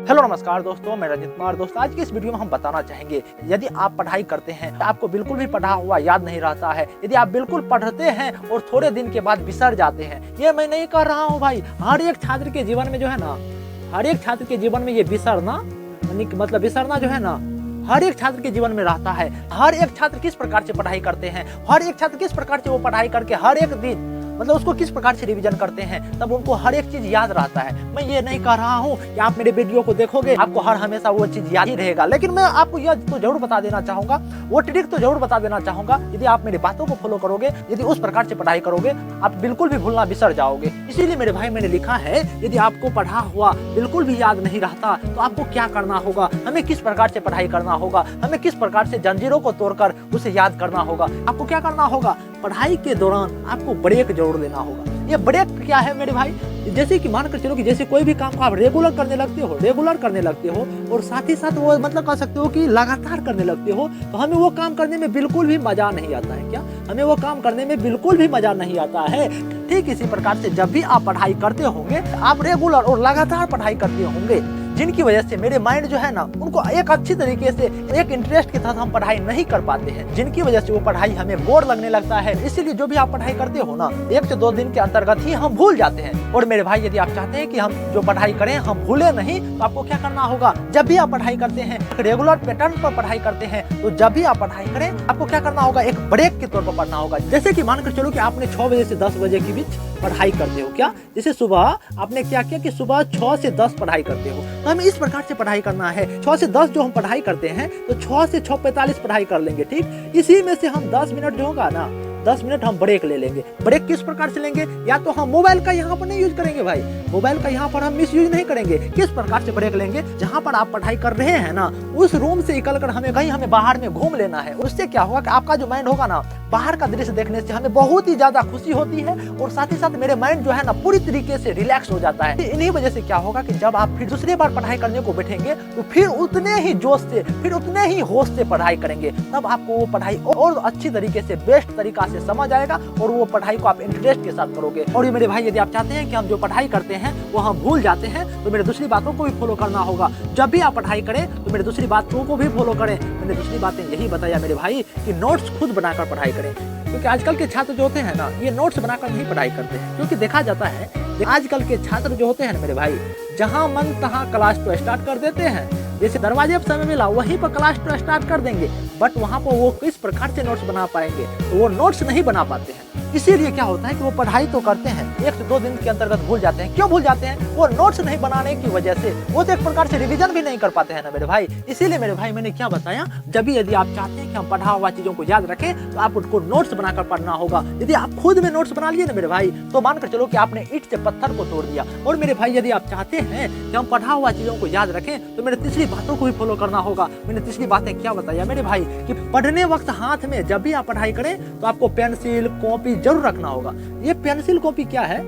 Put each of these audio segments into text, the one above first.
Hello नमस्कार दोस्तों, मैं रंजित कुमार। दोस्तों आज की इस वीडियो में हम बताना चाहेंगे, यदि आप पढ़ाई करते हैं, आपको बिल्कुल भी पढ़ा हुआ याद नहीं रहता है, यदि आप बिल्कुल पढ़ते हैं और थोड़े दिन के बाद बिसर जाते हैं, ये मैं नहीं कर रहा हूँ भाई, हर एक छात्र के जीवन में जो है ना, हर एक छात्र के जीवन में ये बिसरना मतलब बिसरना जो है ना, हर एक छात्र के जीवन में रहता है। हर एक छात्र किस प्रकार से पढ़ाई करते हैं, हर एक छात्र किस प्रकार से वो पढ़ाई करके हर एक दिन मतलब उसको किस प्रकार से रिवीजन करते हैं, तब उनको हर एक चीज याद रहता है। मैं ये नहीं कह रहा हूँ कि आप मेरे वीडियो को देखोगे आपको हर हमेशा वो चीज याद ही रहेगा, लेकिन मैं आपको यह तो जरूर बता देना चाहूंगा, वो ट्रिक तो जरूर बता देना चाहूंगा, यदि आप मेरी बातों को फॉलो करोगे, यदि उस प्रकार से पढ़ाई करोगे, आप बिल्कुल भी भूलना बिसर जाओगे। इसीलिए मेरे भाई मैंने लिखा है, यदि आपको पढ़ा हुआ बिल्कुल भी याद नहीं रहता तो आपको क्या करना होगा, हमें किस प्रकार से पढ़ाई करना होगा, हमें किस प्रकार से जंजीरों को तोड़कर उसे याद करना होगा। आपको क्या करना होगा, पढ़ाई के दौरान आपको ब्रेक जरूर लेना होगा। ये ब्रेक क्या है मेरे भाई, जैसे कि मानकर चलो कि जैसे कोई भी काम को आप रेगुलर करने लगते हो और साथ ही साथ वो मतलब कह सकते हो कि लगातार करने लगते हो, तो हमें वो काम करने में बिल्कुल भी मजा नहीं आता है। क्या हमें वो काम करने में बिल्कुल भी मजा नहीं आता है। ठीक इसी प्रकार से जब भी आप पढ़ाई करते होंगे, आप रेगुलर और लगातार पढ़ाई करते होंगे, जिनकी वजह से मेरे माइंड जो है ना, उनको एक अच्छी तरीके से एक इंटरेस्ट के साथ हम पढ़ाई नहीं कर पाते हैं, जिनकी वजह से वो पढ़ाई हमें बोर लगने लगता है। इसीलिए जो भी आप पढ़ाई करते हो ना, 1 से 2 दिन के अंतर्गत ही हम भूल जाते हैं। और मेरे भाई यदि आप चाहते हैं कि हम जो पढ़ाई करें हम भूले नहीं, तो आपको क्या करना होगा, जब भी आप पढ़ाई करते हैं, रेगुलर पैटर्न पर पढ़ाई करते हैं, तो जब भी आप पढ़ाई करें आपको क्या करना होगा, एक ब्रेक के तौर पर पढ़ना होगा। जैसे कि मानकर चलो कि आपने 6 बजे से 10 बजे के बीच पढ़ाई करते हो, क्या जैसे सुबह आपने क्या किया कि सुबह 6 से 10 पढ़ाई करते हो, तो हमें इस प्रकार से पढ़ाई करना है। 6 से 10 जो हम पढ़ाई करते हैं, तो 6 से 6:45 पढ़ाई कर लेंगे। ठीक, इसी में से हम 10 मिनट जो होगा ना, 10 मिनट हम ब्रेक ले लेंगे। ब्रेक किस प्रकार से लेंगे, या तो हम मोबाइल का यहाँ पर नहीं यूज करेंगे भाई, मोबाइल का यहाँ पर हम मिस यूज नहीं करेंगे। किस प्रकार से ब्रेक लेंगे, जहाँ पर आप पढ़ाई कर रहे हैं ना, उस रूम से निकलकर हमें बाहर में घूम लेना है। उससे क्या होगा कि आपका जो माइंड होगा ना, बाहर का दृश्य देखने से हमें बहुत ही ज्यादा खुशी होती है, और साथ ही साथ मेरे माइंड जो है ना पूरी तरीके से रिलैक्स हो जाता है। इन्हीं वजह से क्या होगा कि जब आप फिर दूसरी बार पढ़ाई करने को बैठेंगे, तो फिर उतने ही जोश से, फिर उतने ही होश से पढ़ाई करेंगे, तब आपको वो पढ़ाई और अच्छी तरीके से, बेस्ट तरीका से समझ आएगा, और वो पढ़ाई को आप इंटरेस्ट के साथ करोगे। और ये मेरे भाई यदि आप चाहते हैं कि हम जो पढ़ाई करते हैं वो हम भूल जाते हैं, तो मेरे दूसरी बातों को भी फॉलो करना होगा। जब भी आप पढ़ाई करें तो मेरे दूसरी बातों को भी फॉलो करें। मैंने दूसरी बातें यही बताया मेरे भाई कि नोट्स खुद बनाकर पढ़ाई करें, क्योंकि आजकल के छात्र जो होते हैं ना, ये नोट्स बनाकर नहीं पढ़ाई करते हैं। क्योंकि देखा जाता है आजकल के छात्र जो होते हैं मेरे भाई, जहाँ मन तहाँ क्लास तो स्टार्ट कर देते हैं, जैसे दरवाजे पर समय मिला वहीं पर क्लास तो स्टार्ट कर देंगे, बट वहाँ पर वो किस प्रकार से नोट्स बना पाएंगे, तो वो नोट्स नहीं बना पाते हैं। इसीलिए क्या होता है कि वो पढ़ाई तो करते हैं, 1 से 2 दिन के अंतर्गत भूल जाते हैं। क्यों भूल जाते हैं, वो नोट्स नहीं बनाने की वजह से। वो तो एक प्रकार से रिवीजन भी नहीं कर पाते हैं ना मेरे भाई। इसीलिए मेरे भाई मैंने क्या बताया, जब भी यदि आप चाहते हैं कि हम पढ़ा हुआ चीजों को याद रखें, तो आप उनको नोट्स बनाकर पढ़ना होगा। यदि आप खुद में नोट्स बना लिए ना मेरे भाई, तो मानकर चलो कि आपने ईंट से पत्थर को तोड़ दिया। और मेरे भाई यदि आप चाहते हैं कि हम पढ़ा हुआ चीजों को याद रखें, तो मेरे तीसरी बातों को भी फॉलो करना होगा। मैंने तीसरी बातें क्या बताया मेरे भाई, कि पढ़ने वक्त हाथ में जब भी आप पढ़ाई करें, तो आपको पेंसिल कॉपी जरूर रखना होगा। ये पेंसिल कॉपी क्या है,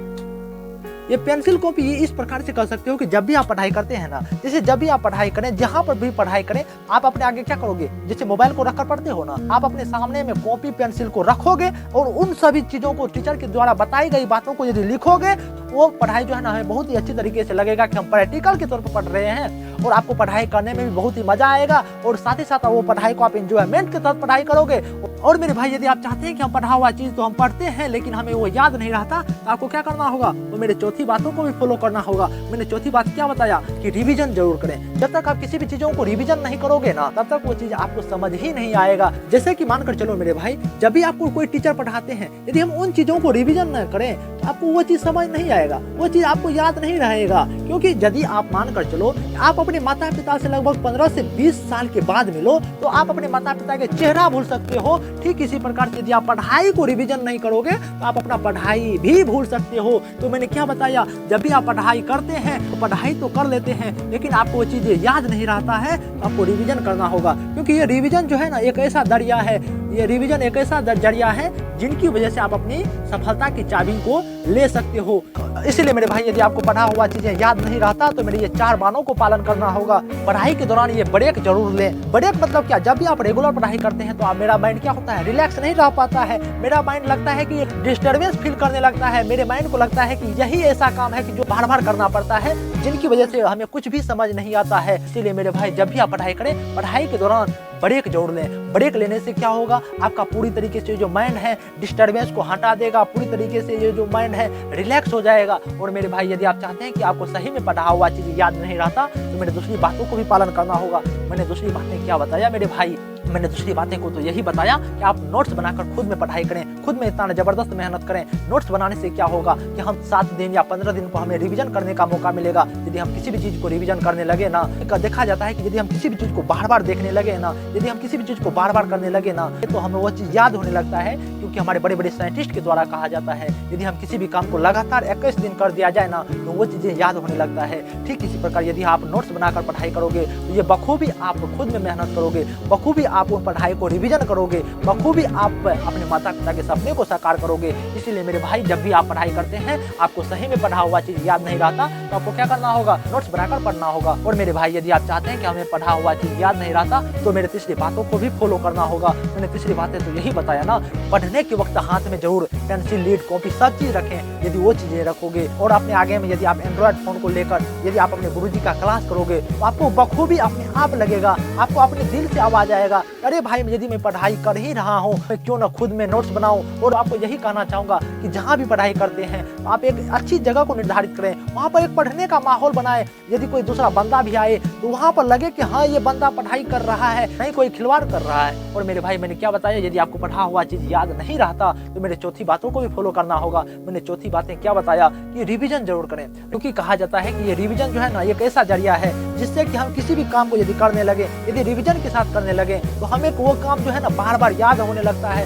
ये पेंसिल कॉपी ये इस प्रकार से कर सकते हो कि जब भी आप पढ़ाई करते हैं ना, जैसे जब भी आप पढ़ाई करें, जहां पर भी पढ़ाई करें, आप अपने आगे क्या करोगे, जैसे मोबाइल को रखकर पढ़ते हो ना, आप अपने सामने में कॉपी पेंसिल को रखोगे, और उन सभी चीजों को टीचर के द्वारा बताई गई बातों को यदि लिखोगे, वो पढ़ाई जो है ना हमें बहुत ही अच्छी तरीके से लगेगा कि हम प्रैक्टिकल के तौर पर पढ़ रहे हैं, और आपको पढ़ाई करने में भी बहुत ही मजा आएगा, और साथ ही साथ वो पढ़ाई को आप एंजॉयमेंट के साथ पढ़ाई करोगे। और मेरे भाई यदि आप चाहते हैं कि हम पढ़ा हुआ चीज तो हम पढ़ते हैं लेकिन हमें वो याद नहीं रहता, तो आपको क्या करना होगा, तो मेरे चौथी बातों को भी फॉलो करना होगा। मैंने चौथी बात क्या बताया, कि रिवीजन जरूर करें। जब तक आप किसी भी चीजों को रिवीजन नहीं करोगे ना, तब तक वो चीज आपको समझ ही नहीं आएगा। जैसे कि मानकर चलो मेरे भाई, जब भी आपको कोई टीचर पढ़ाते हैं, यदि हम उन चीजों को रिवीजन न करें, तो आपको वो चीज समझ नहीं आएगा, वो चीज आपको याद नहीं रहेगा। क्योंकि यदि आप मानकर चलो आप अपने माता पिता से लगभग 15 से 20 साल के बाद मिलो, तो आप अपने माता पिता के चेहरा भूल सकते हो। ठीक इसी प्रकार से यदि आप पढ़ाई को रिवीजन नहीं करोगे, तो आप अपना पढ़ाई भी भूल सकते हो। तो मैंने क्या बताया, जब भी आप पढ़ाई करते हैं तो पढ़ाई तो कर लेते हैं, लेकिन आपको वो चीजें याद नहीं रहता है, तो आपको रिवीजन करना होगा। क्योंकि ये रिवीजन जो है ना एक ऐसा दरिया है, ये रिवीजन एक ऐसा जरिया है जिनकी वजह से आप अपनी सफलता की चाबी को ले सकते हो। इसलिए मेरे भाई यदि आपको पढ़ा हुआ चीजें याद नहीं रहता तो मेरे ये 4 बातों को पालन करना होगा। पढ़ाई के दौरान ये ब्रेक जरूर लें। ब्रेक मतलब क्या, जब भी आप रेगुलर पढ़ाई करते हैं तो आप मेरा माइंड क्या होता है, रिलैक्स नहीं रह पाता है। मेरा माइंड लगता है कि डिस्टर्बेंस फील करने लगता है। मेरे माइंड को लगता है कि यही ऐसा काम है कि जो बार बार करना पड़ता है, जिनकी वजह से हमें कुछ भी समझ नहीं आता है। इसीलिए मेरे भाई जब भी आप पढ़ाई करें, पढ़ाई के दौरान ब्रेक जोड़ लें। ब्रेक लेने से क्या होगा, आपका पूरी तरीके से जो माइंड है डिस्टर्बेंस को हटा देगा, पूरी तरीके से ये जो माइंड है रिलैक्स हो जाएगा। और मेरे भाई यदि आप चाहते हैं कि आपको सही में पढ़ा हुआ चीज याद नहीं रहता तो मेरे दूसरी बातों को भी पालन करना होगा। मैंने दूसरी बातें क्या बताया मेरे भाई, मैंने दूसरी बातें को तो यही बताया कि आप नोट्स बनाकर खुद में पढ़ाई करें, खुद में इतना जबरदस्त मेहनत करें। नोट्स बनाने से क्या होगा कि हम 7 दिन या 15 दिन को हमें रिवीजन करने का मौका मिलेगा। यदि हम किसी भी चीज को रिवीजन करने लगे ना, देखा जाता है कि यदि हम किसी भी चीज को बार बार देखने लगे ना, यदि हम किसी भी चीज को बार बार करने लगे ना, तो हमें वो चीज याद होने लगता है। क्योंकि हमारे बड़े बड़े साइंटिस्ट के द्वारा कहा जाता है यदि हम किसी भी काम को लगातार 21 दिन कर दिया जाए ना तो वो चीजें याद होने लगता है। ठीक इसी प्रकार यदि आप नोट्स बनाकर पढ़ाई करोगे तो ये बखूबी आप खुद में मेहनत करोगे, बखूबी आप उन पढ़ाई को रिवीजन करोगे, बखूबी आप अपने माता पिता के सपने को साकार करोगे। इसीलिए मेरे भाई जब भी आप पढ़ाई करते हैं, आपको सही में पढ़ा हुआ चीज याद नहीं रहता तो आपको क्या करना होगा, नोट्स बनाकर पढ़ना होगा। और मेरे भाई यदि आप चाहते हैं कि हमें पढ़ा हुआ चीज याद नहीं रहता तो मेरे तीसरी बातों को भी फॉलो करना होगा। मैंने तीसरी बातें तो यही बताया ना, पढ़ने के वक्त हाथ में जरूर पेंसिल, लीड, कॉपी सब चीज रखें। यदि वो चीजें रखोगे और अपने आगे में यदि आप एंड्रॉइड फोन को लेकर यदि आप अपने गुरुजी का क्लास करोगे तो आपको बखूबी अपने आप लगेगा, आपको अपने दिल से आवाज आएगा, अरे भाई यदि मैं पढ़ाई कर ही रहा हूँ मैं क्यों ना खुद में नोट्स बनाऊं। और आपको यही कहना चाहूंगा कि जहाँ भी पढ़ाई करते हैं आप एक अच्छी जगह को निर्धारित करें, वहाँ पर एक पढ़ने का माहौल बनाए। यदि कोई दूसरा बंदा भी आए तो वहाँ पर लगे कि हाँ ये बंदा पढ़ाई कर रहा है, नहीं कोई खिलवाड़ कर रहा है। और मेरे भाई मैंने क्या बताया, यदि आपको पढ़ा हुआ चीज याद नहीं रहता तो मेरे चौथी बातों को भी फॉलो करना होगा। मैंने चौथी बातें क्या बताया कि रिवीजन जरूर करें, क्योंकि कहा जाता है कि ये रिवीजन जो है ना एक ऐसा जरिया है जिससे कि हम किसी भी काम को यदि करने लगे, यदि रिवीजन के साथ करने लगे तो हमें वो काम जो है ना बार बार याद होने लगता है।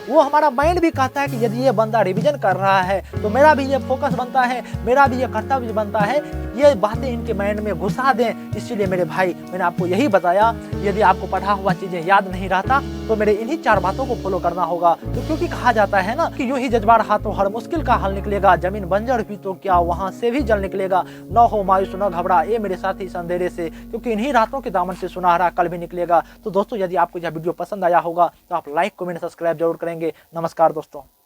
वो हमारा माइंड भी कहता है कि यदि ये बंदा रिवीजन कर रहा है तो मेरा भी ये फोकस बनता है, मेरा भी ये कर्तव्य बनता है ये बातें इनके माइंड में घुसा दें। इसीलिए मेरे भाई मैंने आपको यही बताया, यदि आपको पढ़ा हुआ चीजें याद नहीं रहता तो मेरे इन्हीं 4 बातों को फॉलो करना होगा। तो क्योंकि कहा जाता है ना कि यूं ही जज्बार हाथों हर मुश्किल का हल निकलेगा, जमीन बंजर भी तो क्या वहां से भी जल निकलेगा। न हो मायूस न घबरा ए मेरे साथी इस अंधेरे से, क्योंकि इन्हीं रातों के दामन से सुनहरा कल भी निकलेगा। तो दोस्तों यदि आपको यह वीडियो पसंद आया होगा तो आप लाइक, कमेंट, सब्सक्राइब जरूर करेंगे। नमस्कार दोस्तों।